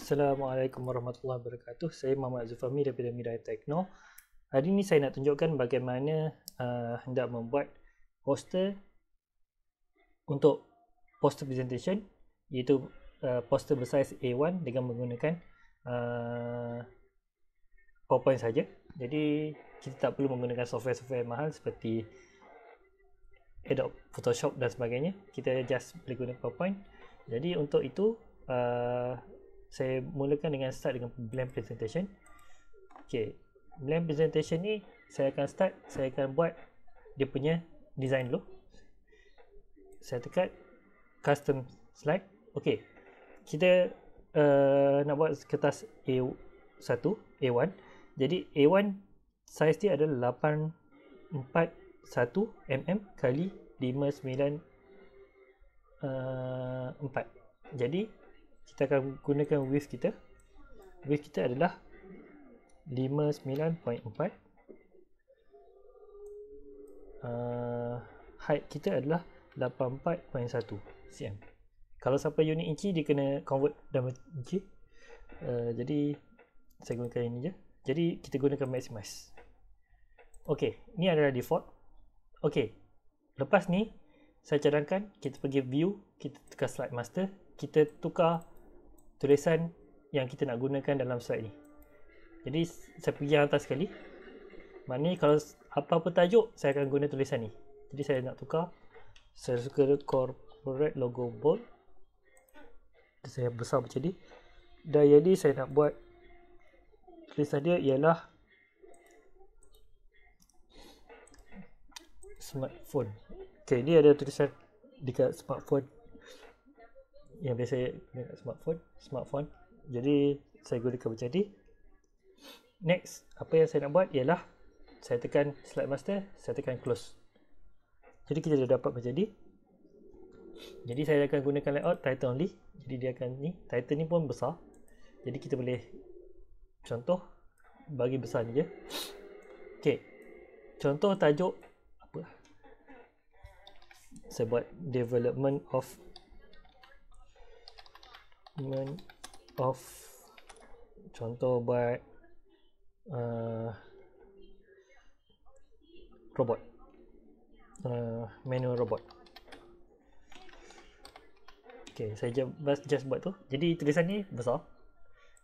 Assalamualaikum warahmatullahi wabarakatuh. Saya Muhammad Zulfahmi daripada Mirai Tekno. Hari ini saya nak tunjukkan bagaimana hendak membuat poster untuk poster presentation, iaitu poster bersaiz A1 dengan menggunakan PowerPoint saja. Jadi kita tak perlu menggunakan software-software mahal seperti Adobe Photoshop dan sebagainya. Kita just boleh guna PowerPoint. Jadi untuk itu saya mulakan dengan start dengan blank presentation. Okay, blank presentation ni saya akan buat dia punya design dulu. Saya tekan custom slide. Okay, kita nak buat kertas A1. Jadi A1 size dia adalah 841 mm kali 594. Jadi kita akan gunakan width kita. Width kita adalah 59.4. Height kita adalah 84.1 cm. Kalau sampai unit inci dia kena convert dalam inci. Jadi saya gunakan ini je. Jadi kita gunakan maximize. Okey, ni adalah default. Okey. Lepas ni saya cadangkan kita pergi view, kita tekan slide master, kita tukar tulisan yang kita nak gunakan dalam slide ni. Jadi saya pergi yang atas sekali. Maknanya kalau apa-apa tajuk saya akan guna tulisan ni. Jadi saya nak tukar. Saya suka corporate logo bold. Saya besar macam ni. Dan jadi saya nak buat tulisan dia ialah smartphone. Okay, ni ada tulisan dekat smartphone yang biasa guna smartphone. Jadi saya gunakan macam ni. Next, apa yang saya nak buat ialah saya tekan slide master, saya tekan close. Jadi kita dah dapat macam ni. Jadi saya akan gunakan layout title only. Jadi dia akan ni, title ni pun besar. Jadi kita boleh contoh bagi besar ni je. Okey. Contoh tajuk apa? Saya buat development of contoh buat robot, manual robot. Okay, saya just buat tu. Jadi tulisan ni besar,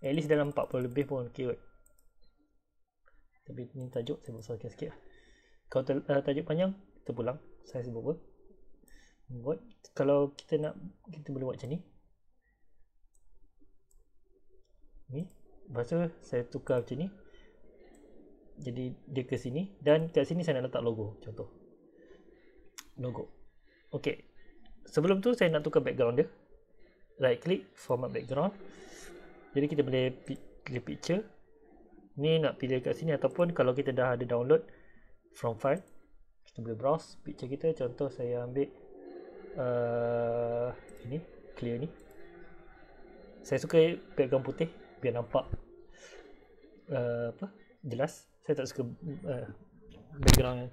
at least dalam 40 lebih pun keyword. Tapi ni tajuk saya besarkan sikit. Kalau tajuk panjang kita pulang. Saya sebut buat. Kalau kita nak, kita boleh buat macam ni. Ni, lepas tu saya tukar macam ni. Jadi dia ke sini, dan kat sini saya nak letak logo, contoh logo. Okey, sebelum tu saya nak tukar background dia. Right click, format background. Jadi kita boleh pilih picture. Ni nak pilih kat sini, ataupun kalau kita dah ada download from file, kita boleh browse picture kita. Contoh saya ambil ini clear ni. Saya suka background putih biar nampak jelas. Saya tak suka background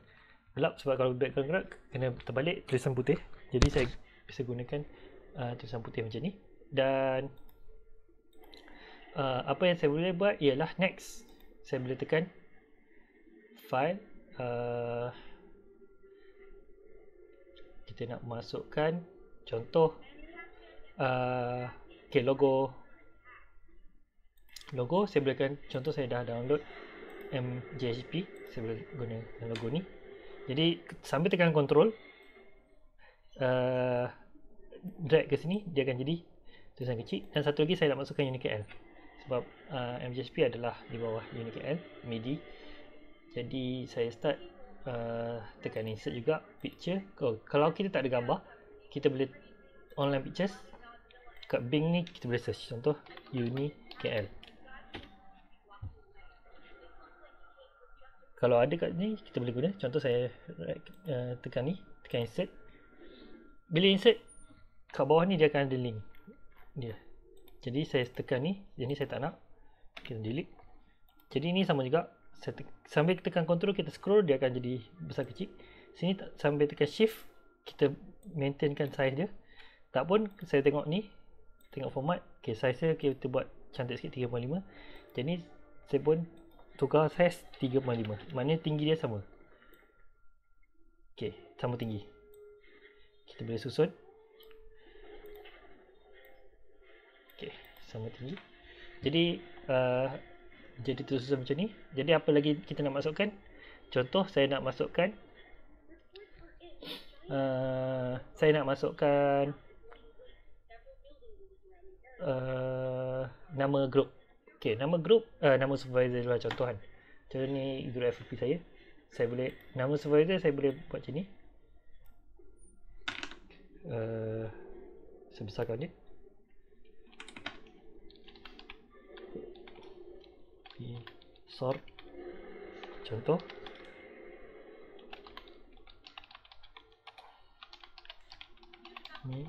gelap, sebab kalau background gelap kena terbalik tulisan putih. Jadi saya bisa gunakan tulisan putih macam ni. Dan apa yang saya boleh buat ialah next. Saya boleh tekan file, kita nak masukkan contoh okay, logo saya boleh kan, contoh saya dah download MJHP, saya boleh guna logo ni. Jadi sambil tekan control, drag ke sini, dia akan jadi tulisan kecil. Dan satu lagi saya nak masukkan UniKL, sebab MJHP adalah di bawah UniKL MIDI. Jadi saya start tekan insert juga picture. Kalau kita tak ada gambar, kita boleh online pictures. Kat Bing ni kita boleh search, contoh UniKL. Kalau ada kat ni kita boleh guna. Contoh saya tekan ni, tekan insert. Bila insert kat bawah ni dia akan ada link dia. Jadi saya tekan ni, yang ni saya tak nak, kita delete. Jadi ni sama juga, sambil tekan control kita scroll, dia akan jadi besar kecil. Sini sambil tekan shift kita maintainkan size dia. Tak pun saya tengok ni, tengok format, okay, size dia kita buat cantik sikit 3.5. Jadi saya pun tukar size 3.5. Maknanya tinggi dia sama. Okey, sama tinggi. Kita boleh susun. Okey, sama tinggi. Jadi jadi tersusun macam ni. Jadi apa lagi kita nak masukkan? Contoh saya nak masukkan nama group. Okey, nama group, nama supervisor lah contoh kan. Contoh ni group FFP saya. Saya boleh, nama supervisor saya boleh buat macam ni. Saya besarkan dia. Sort. Contoh. Ni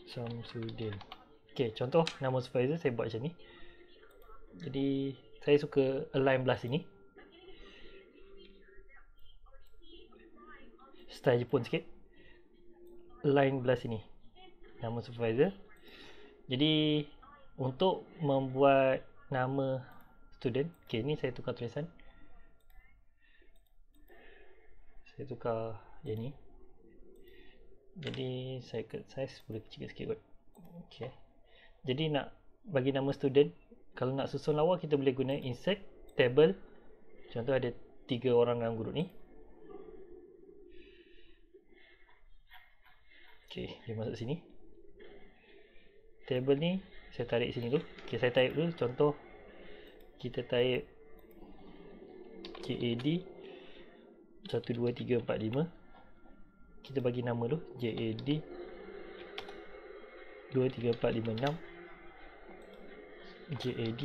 Samsudin. Okey, contoh nama supervisor saya buat macam ni. Jadi saya suka align belah sini. Style Jepun sikit. Align belah sini. Nama supervisor. Jadi untuk membuat nama student, okey, ni saya tukar tulisan. Saya tukar yang ni. Jadi saya cut size boleh kecil sikit kot. Okey. Jadi nak bagi nama student, kalau nak susun lawa kita boleh guna insert table. Contoh ada 3 orang dalam grup ni. Okey, dia masuk sini. Table ni saya tarik sini dulu. Okey, saya type dulu. Contoh kita type JAD 1 2 3 4 5. Kita bagi nama dulu JAD 2 3 4 5 6. JAD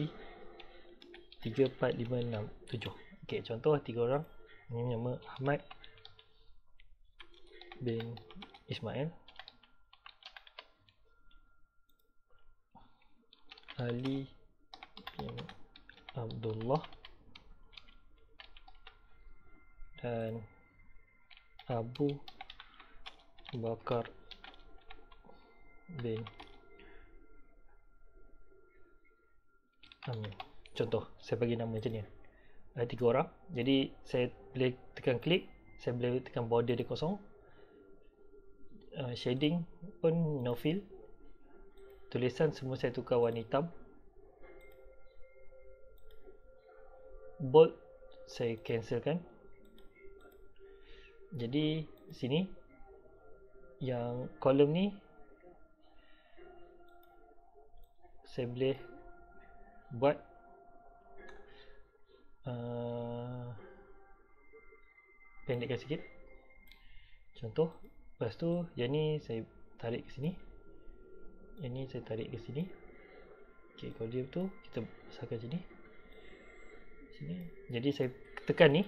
3 4 5 6 7. Okey, contoh 3 orang. Ini nama Ahmad bin Ismail, Ali bin Abdullah, dan Abu Bakar bin Amin. Contoh, saya bagi nama macam ni. Ada 3 orang. Jadi saya boleh tekan klik, saya boleh tekan border dia kosong. Shading pun no fill. Tulisan semua saya tukar warna hitam. Bold saya cancelkan. Jadi sini yang kolom ni saya boleh buat pendekkan sikit. Contoh, lepas tu yang ni saya tarik ke sini, yang ni saya tarik ke sini. Okey, kalau dia tu kita besarkan sini. Sini. Jadi saya tekan ni,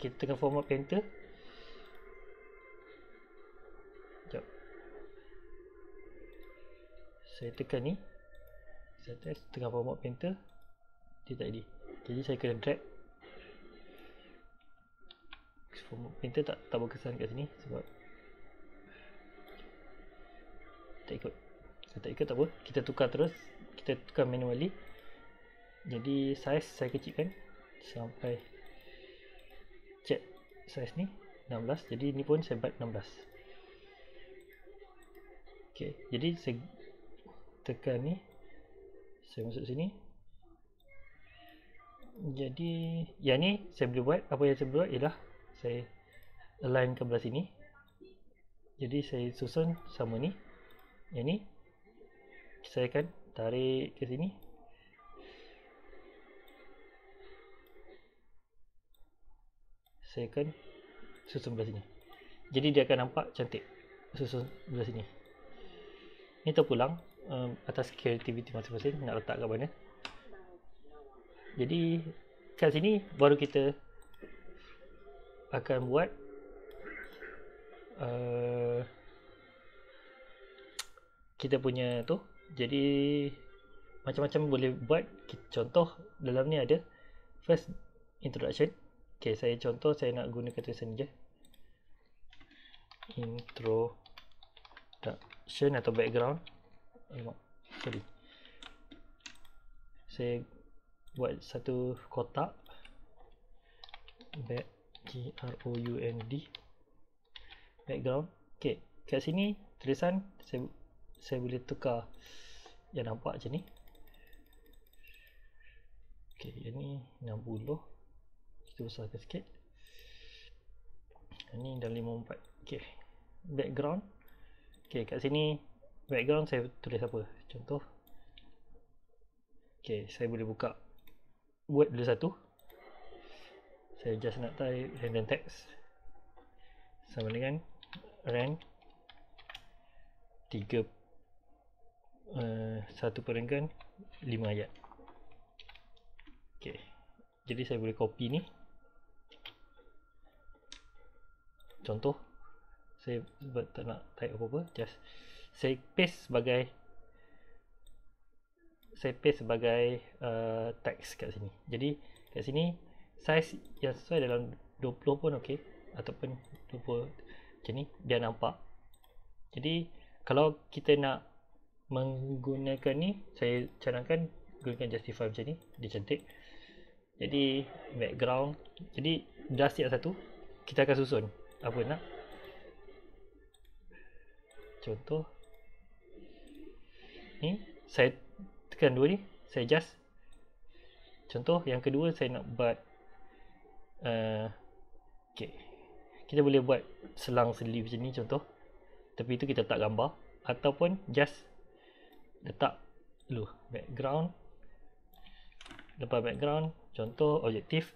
kita tekan format painter. Sekejap. Saya tekan ni. Saya tekan format painter. Dia tak jadi. Jadi saya kena drag. Format painter tak berkesan kat sini sebab tak ikut. Kalau tak ikut tak apa, kita tukar terus. Kita tukar manually. Jadi size saya kecilkan sampai check size ni 16. Jadi ni pun saya buat 16. Okey, jadi saya tekan ni, saya masuk sini. Jadi yang ni saya boleh buat, apa yang saya boleh buat ialah saya align ke belah sini. Jadi saya susun sama ni. Yang ni saya akan tarik ke sini. Saya akan susun belah sini. Jadi dia akan nampak cantik susun belah sini. Ni terpulang atas kreativiti masing-masing nak letak kat mana. Jadi kat sini baru kita akan buat kita punya tu. Jadi macam-macam boleh buat. Contoh dalam ni ada first introduction. Okay, saya contoh saya nak gunakan tulisan je introduction atau background. Sorry, saya buat satu kotak ground background. Okay, kat sini tulisan saya boleh tukar yang nampak macam ni. Okay, yang ni 60, kita besarkan sikit. Yang ni dah 54. Okay, background. Okay, kat sini background saya tulis apa, contoh. Okay, saya boleh buka, buat dulu satu. Saya just nak type random text sama dengan rand 3 1/5 ayat. Okay, jadi saya boleh copy ni. Contoh, saya tak nak type apa-apa, just saya paste sebagai teks kat sini. Jadi kat sini size yang sesuai dalam 20 pun okey, ataupun 20 macam ni dia nampak. Jadi kalau kita nak menggunakan ni, saya cadangkan gunakan Justify macam ni, dia cantik. Jadi background, jadi dah siap satu, kita akan susun apa nak. Contoh ni saya tekan dua ni, saya adjust. Contoh yang kedua saya nak buat okay, kita boleh buat selang seli macam ni contoh, tapi itu kita letak gambar, ataupun just letak dulu background. Lepas background, contoh objektif.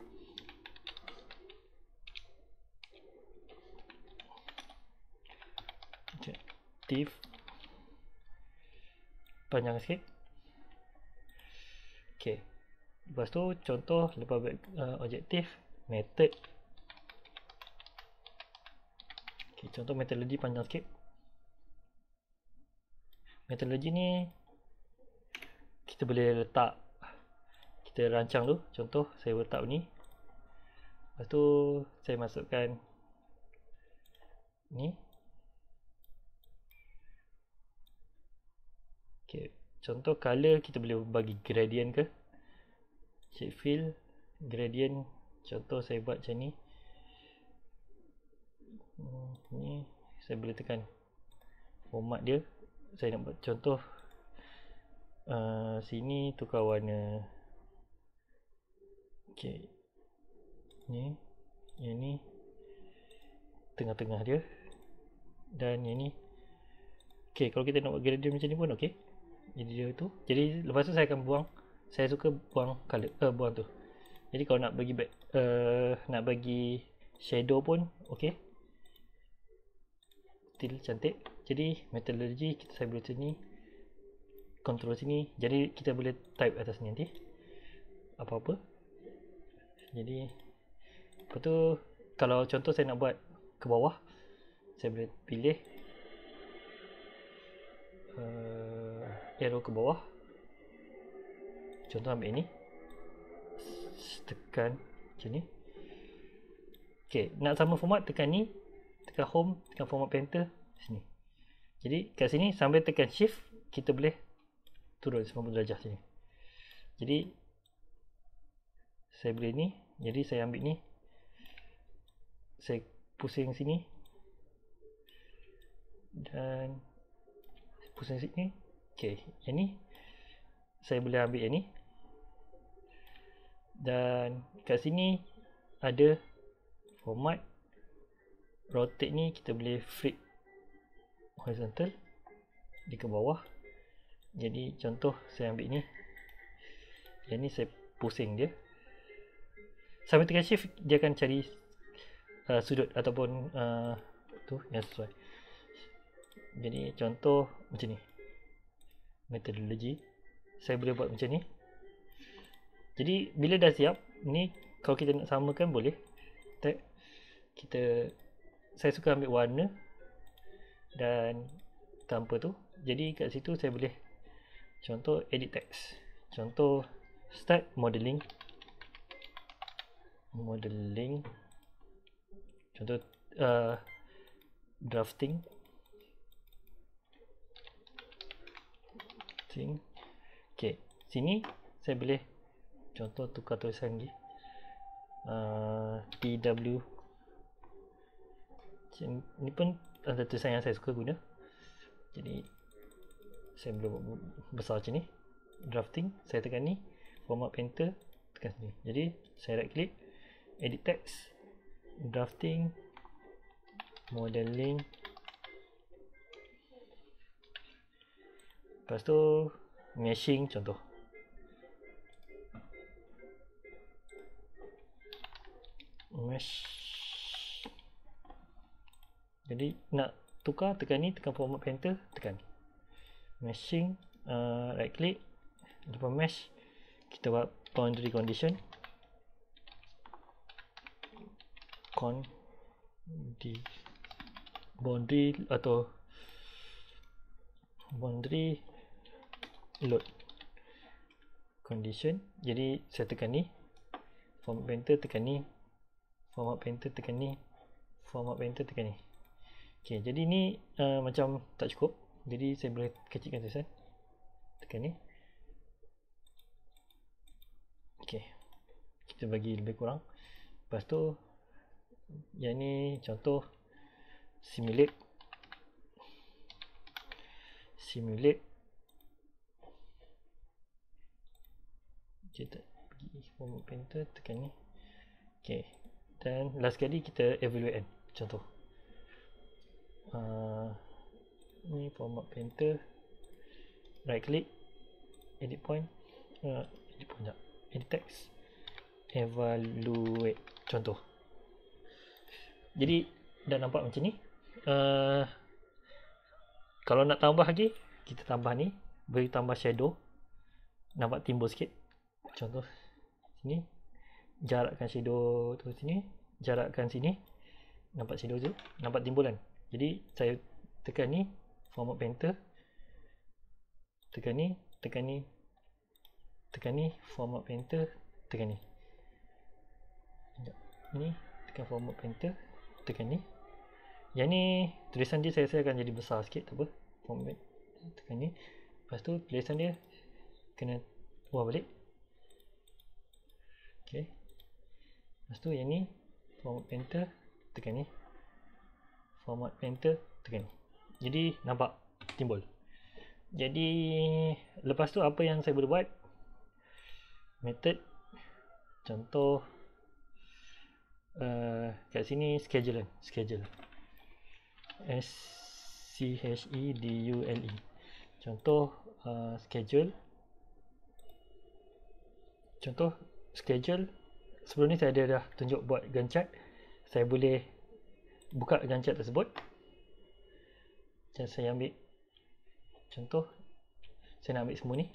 Objektif panjang sikit. Okay, lepas tu contoh lepas objektif, method. Okay, contoh metodologi panjang sikit. Metodologi ni kita boleh letak, kita rancang tu. Contoh saya letak ni, lepas tu saya masukkan ni. Okay, contoh color kita boleh bagi gradient ke, shape fill, gradient. Contoh saya buat macam ni. Ni saya boleh tekan format dia. Saya nak buat contoh sini tukar warna. Okay, ni, yang ni tengah-tengah dia, dan yang ni. Okay, kalau kita nak buat gradient macam ni pun okay. Jadi dia tu, jadi lepas tu saya akan buang. Saya suka buang color, buang tu. Jadi kalau nak bagi nak bagi shadow pun okay, still cantik. Jadi metodologi saya boleh sini, control sini, jadi kita boleh type atas ni nanti apa-apa. Jadi lepas tu kalau contoh saya nak buat ke bawah, saya boleh pilih arrow ke bawah. Contoh ambil ini, tekan macam ni. Okay, nak sama format, tekan ni, tekan home, tekan format painter sini. Jadi kat sini sambil tekan shift, kita boleh turun 90 darjah sini. Jadi saya boleh ni, jadi saya ambil ni, saya pusing sini, dan pusing sini. Okay, yang ni saya boleh ambil yang ni, dan kat sini ada format rotate ni, kita boleh flip horizontal di ke bawah. Jadi contoh saya ambil ni, yang ni saya pusing dia sampai tekan shift, dia akan cari sudut ataupun tu yang sesuai. Jadi contoh macam ni, metodologi saya boleh buat macam ni. Jadi bila dah siap ni, kalau kita nak samakan boleh tag, saya suka ambil warna dan tanpa tu. Jadi kat situ saya boleh contoh edit text, contoh start modeling, contoh drafting. Okay, sini saya boleh contoh tukar tulisan lagi. TW. Ini pun ada tulisan yang saya suka guna. Jadi saya boleh buat besar macam ni. Drafting, saya tekan ni. Format painter, tekan sini. Jadi saya right click, edit text, drafting, modeling. Lepas tu meshing contoh. Mesh. Jadi nak tukar, tekan ni, tekan format painter, tekan meshing, right click, depan mesh, kita buat boundary condition, boundary atau boundary load condition. Jadi saya tekan ni, format painter tekan ni, format painter tekan ni, format painter tekan ni. Ok, jadi ni macam tak cukup. Jadi saya boleh kecilkan tulisan, tekan ni. Ok, kita bagi lebih kurang. Lepas tu yang ni contoh simulate. Kita pergi format painter, tekan ni. Ok, dan last sekali kita evaluate kan. Contoh ni format painter, right click, edit point, edit text, evaluate contoh. Jadi dah nampak macam ni. Kalau nak tambah lagi, kita tambah ni, beri tambah shadow, nampak timbul sikit. Contoh sini, jarakkan shadow tu sini, jarakkan sini, nampak shadow tu, nampak timbulan. Jadi saya tekan ni, format painter, tekan ni, tekan ni, tekan ni, format painter, tekan ni. Ni tekan format painter, tekan ni. Yang ni tulisan dia saya akan jadi besar sikit, tak apa. Format, tekan ni. Lepas tu tulisan dia kena buat balik. Ok. Lepas tu yang ni format painter, tekan ni. Format painter, tekan ni. Jadi nampak timbul. Jadi lepas tu apa yang saya boleh buat? Method contoh kat sini schedule. SCHEDULE. Contoh schedule. Contoh schedule. Sebelum ni saya dah tunjuk buat Gantt chart. Saya boleh buka Gantt chart tersebut. Dan saya ambil contoh, saya nak ambil semua ni.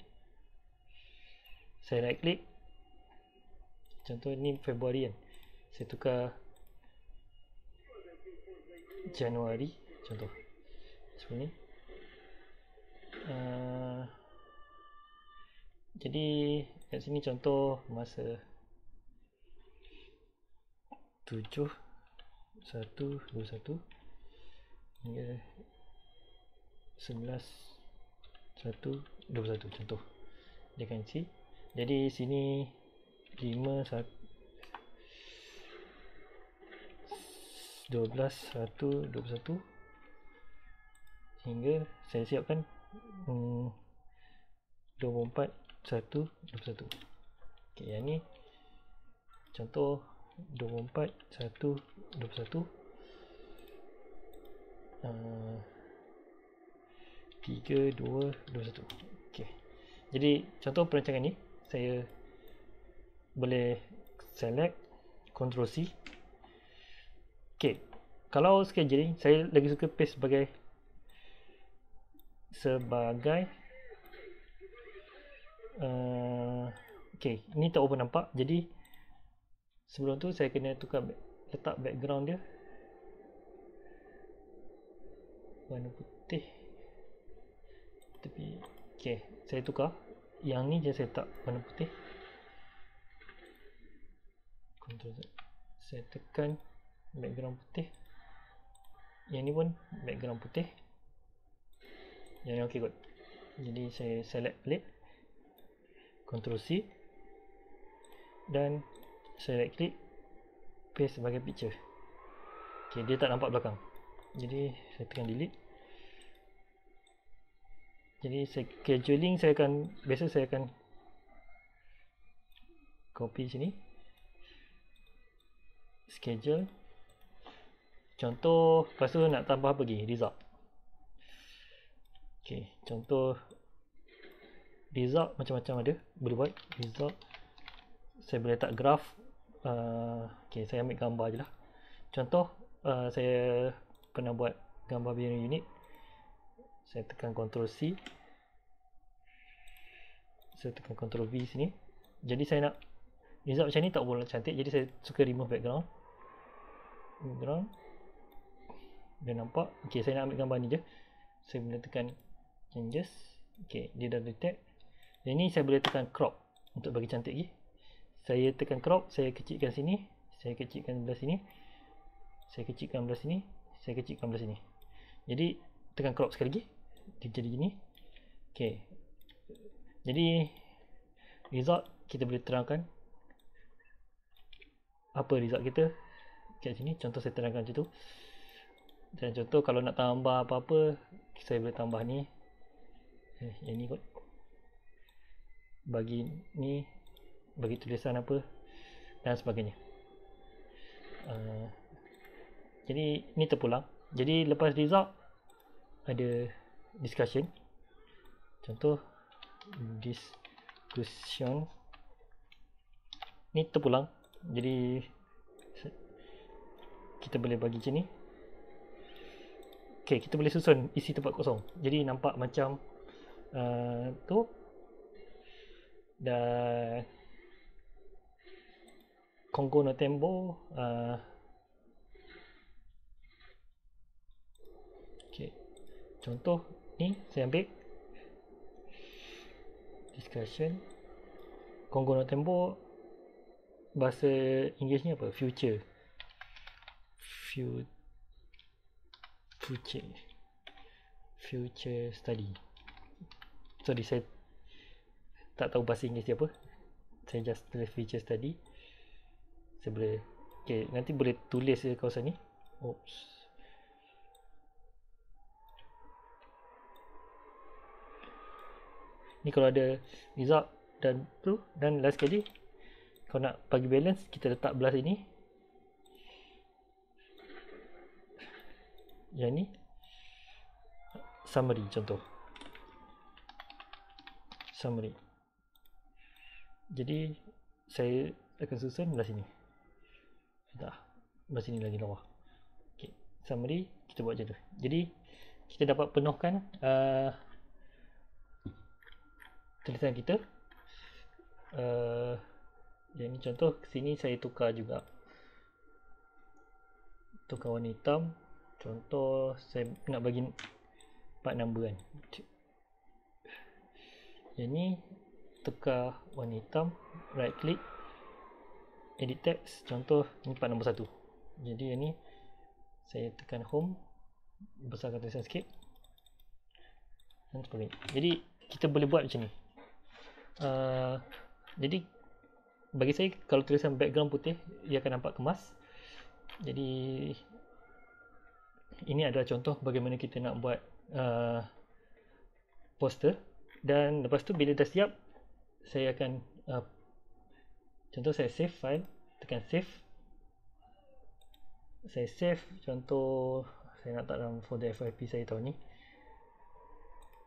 Saya right click. Contoh ni Februari kan. Saya tukar Januari contoh. Seperti ni. Jadi kat sini contoh masa 7/1/21 hingga 11/1/21 contoh. Dia akan isi. Jadi sini 5/12/1/21 hingga saya siapkan 24/1/21. Ok, yang ni contoh 24/1/21 3/2/21. Ok, jadi contoh perancangan ni saya boleh select, Ctrl C. Ok, kalau scheduling saya lagi suka paste sebagai ok, ni tak apa nampak. Jadi sebelum tu saya kena tukar letak background dia warna putih. Tapi ok, saya tukar. Yang ni je saya letak warna putih. Ctrl Z. Saya tekan background putih. Yang ni pun background putih. Yang ni ok kot. Jadi saya select balik. Ctrl C, dan saya right click, paste sebagai picture. Okay, dia tak nampak belakang, jadi saya tekan delete. Jadi scheduling biasa saya akan copy sini, schedule, contoh, lepas tu nak tambah apa lagi, result. Okay, contoh result macam-macam ada, boleh buat result. Saya boleh letak graph. Okay, saya ambil gambar je lah. Contoh, saya pernah buat gambar binary unit. Saya tekan Ctrl C, saya tekan Ctrl V sini. Jadi saya nak result macam ni, tak boleh cantik, jadi saya suka remove background. Dia nampak. Okay, saya nak ambil gambar ni je. Saya boleh tekan changes. Okay, dia dah detect. Dan ni saya boleh tekan crop untuk bagi cantik lagi. Saya tekan crop, saya kecilkan sini, saya kecilkan belah sini, saya kecilkan belah sini, saya kecilkan belah sini. Jadi tekan crop sekali lagi, dia jadi gini. Okay, jadi result kita boleh terangkan apa result kita kat sini. Contoh saya terangkan macam tu. Dan contoh kalau nak tambah apa-apa, saya boleh tambah ni, yang ni kot, bagi ni, bagi tulisan apa dan sebagainya. Jadi ni terpulang. Jadi lepas result ada discussion. Contoh discussion ni terpulang. Jadi kita boleh bagi macam ni. Okay, kita boleh susun isi tempat kosong. Jadi nampak macam tu. Dan Congo no Tembo. Okay, contoh ni saya ambil discussion. Congo no Tembo, bahasa Inggerisnya apa? Future study. Sorry, saya tak tahu bahasa Inggeris dia apa. Saya just tulis future study. Saya boleh, okay, nanti boleh tulis di kawasan ni. Oops. Ni kalau ada result dan tu, dan last sekali kalau nak bagi balance, kita letak belah sini. Yang ni summary, contoh summary. Jadi saya akan susun belah sini. Dah, belah sini lagi bawah. Okay, summary kita buat macam tu. Jadi kita dapat penuhkan tulisan kita. Yang ni contoh, sini saya tukar juga, tukar warna hitam. Contoh saya nak bagi 4 number kan. Yang ni tukar warna hitam, right click, edit text. Contoh ni part nombor 1. Jadi yang ni saya tekan home, besarkan tulisan sikit dan sebagainya. Jadi kita boleh buat macam ni. Jadi bagi saya, kalau tulisan background putih, ia akan nampak kemas. Jadi ini adalah contoh bagaimana kita nak buat poster. Dan lepas tu bila dah siap, saya akan contoh saya save file, tekan save. Saya save, contoh saya nak letak dalam folder FYP saya tahu ni.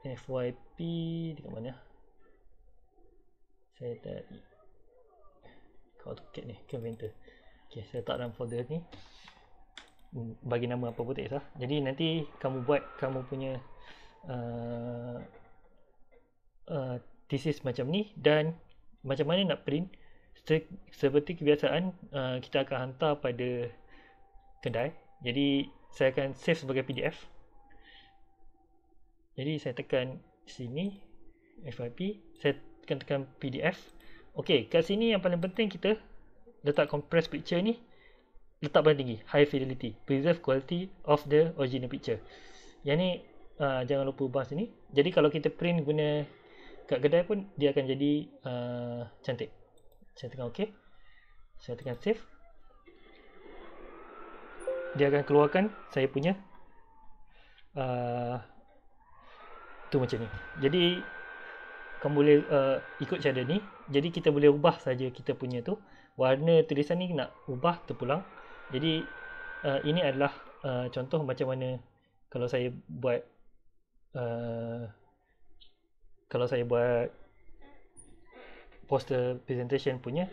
FYP dekat mana? Saya tak AutoCAD ni, Inventor. Okay, saya letak dalam folder ni. Bagi nama apa pun tak kisah. Jadi nanti kamu buat kamu punya thesis macam ni, dan macam mana nak print. Seperti kebiasaan, kita akan hantar pada kedai. Jadi saya akan save sebagai PDF. Jadi saya tekan sini FYP, saya tekan PDF. Okey, kat sini yang paling penting kita letak compress picture ni, letak paling tinggi, high fidelity, preserve quality of the original picture. Yang ni jangan lupa ubah sini. Jadi kalau kita print guna kat kedai pun dia akan jadi cantik. Saya tekan OK, saya tekan save, dia akan keluarkan saya punya tu macam ni. Jadi kamu boleh ikut cara ni. Jadi kita boleh ubah saja kita punya tu warna tulisan ni, nak ubah terpulang. Jadi ini adalah contoh macam mana kalau saya buat poster presentation punya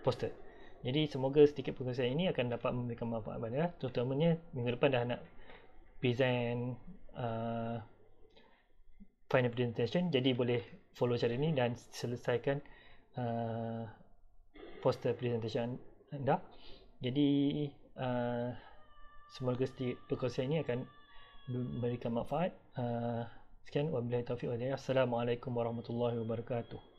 poster. Jadi semoga sedikit perkongsian ini akan dapat memberikan manfaat pada anda, terutamanya minggu depan dah nak present final presentation. Jadi boleh follow cara ni dan selesaikan poster presentation anda. Jadi semoga sedikit perkongsian ini akan memberikan manfaat. Sekian, wabillahi taufiq wal hidayah. Assalamualaikum warahmatullahi wabarakatuh.